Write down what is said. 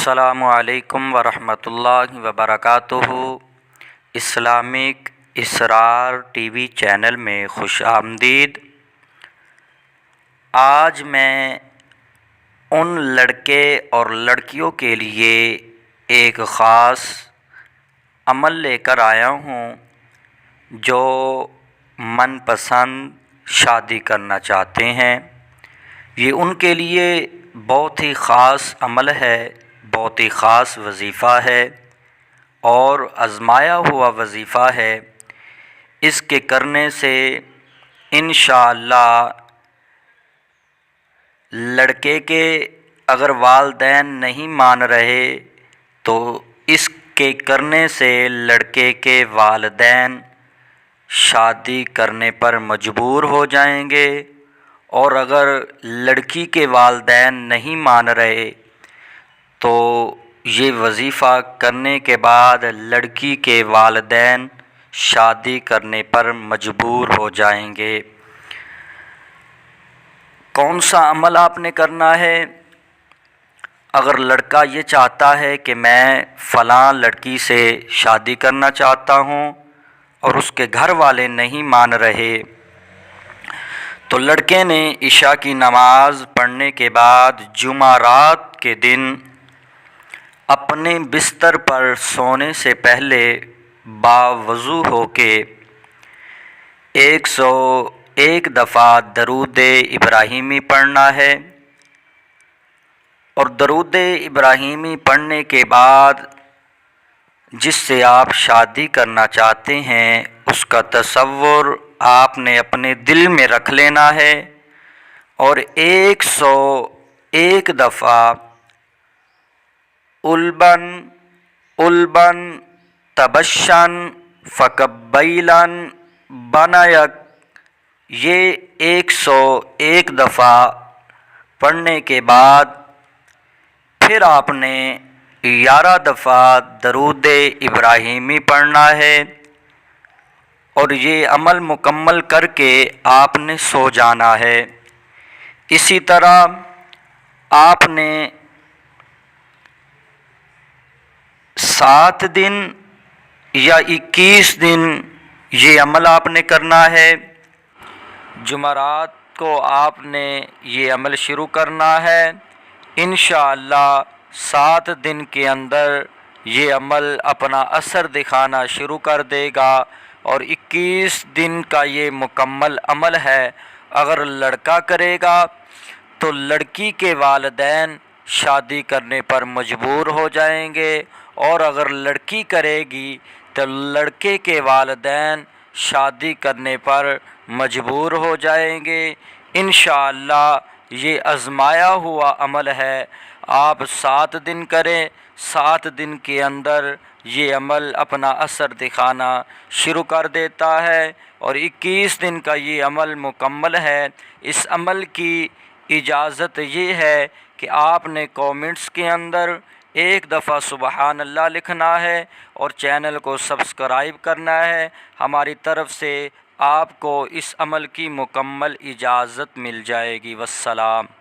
السلام علیکم ورحمۃ اللہ وبرکاتہ۔ اسلامک اسرار ٹی وی چینل میں خوش آمدید۔ آج میں ان لڑکے اور لڑکیوں کے لیے ایک خاص عمل لے کر آیا ہوں جو من پسند شادی کرنا چاہتے ہیں۔ یہ ان کے لیے بہت ہی خاص عمل ہے، بہت ہی خاص وظیفہ ہے اور آزمایا ہوا وظیفہ ہے۔ اس کے کرنے سے انشاءاللہ لڑکے کے اگر والدین نہیں مان رہے تو اس کے کرنے سے لڑکے کے والدین شادی کرنے پر مجبور ہو جائیں گے، اور اگر لڑکی کے والدین نہیں مان رہے تو یہ وظیفہ کرنے کے بعد لڑکی کے والدین شادی کرنے پر مجبور ہو جائیں گے۔ کون سا عمل آپ نے کرنا ہے؟ اگر لڑکا یہ چاہتا ہے کہ میں فلاں لڑکی سے شادی کرنا چاہتا ہوں اور اس کے گھر والے نہیں مان رہے، تو لڑکے نے عشاء کی نماز پڑھنے کے بعد جمعرات کے دن اپنے بستر پر سونے سے پہلے باوضو ہو کے 101 دفعہ درود ابراہیمی پڑھنا ہے، اور درود ابراہیمی پڑھنے کے بعد جس سے آپ شادی کرنا چاہتے ہیں اس کا تصور آپ نے اپنے دل میں رکھ لینا ہے، اور 101 دفعہ البن البن تبشن فقبیلن بنایک، یہ 101 دفعہ پڑھنے کے بعد پھر آپ نے 11 دفعہ درود ابراہیمی پڑھنا ہے، اور یہ عمل مکمل کر کے آپ نے سو جانا ہے۔ اسی طرح آپ نے 7 دن یا 21 دن یہ عمل آپ نے کرنا ہے۔ جمعرات کو آپ نے یہ عمل شروع کرنا ہے۔ انشاءاللہ 7 دن کے اندر یہ عمل اپنا اثر دکھانا شروع کر دے گا، اور 21 دن کا یہ مکمل عمل ہے۔ اگر لڑکا کرے گا تو لڑکی کے والدین شادی کرنے پر مجبور ہو جائیں گے، اور اگر لڑکی کرے گی تو لڑکے کے والدین شادی کرنے پر مجبور ہو جائیں گے۔ انشاءاللہ یہ آزمایا ہوا عمل ہے۔ آپ 7 دن کریں، 7 دن کے اندر یہ عمل اپنا اثر دکھانا شروع کر دیتا ہے، اور 21 دن کا یہ عمل مکمل ہے۔ اس عمل کی اجازت یہ ہے کہ آپ نے کومنٹس کے اندر 1 دفعہ سبحان اللہ لکھنا ہے اور چینل کو سبسکرائب کرنا ہے۔ ہماری طرف سے آپ کو اس عمل کی مکمل اجازت مل جائے گی۔ والسلام۔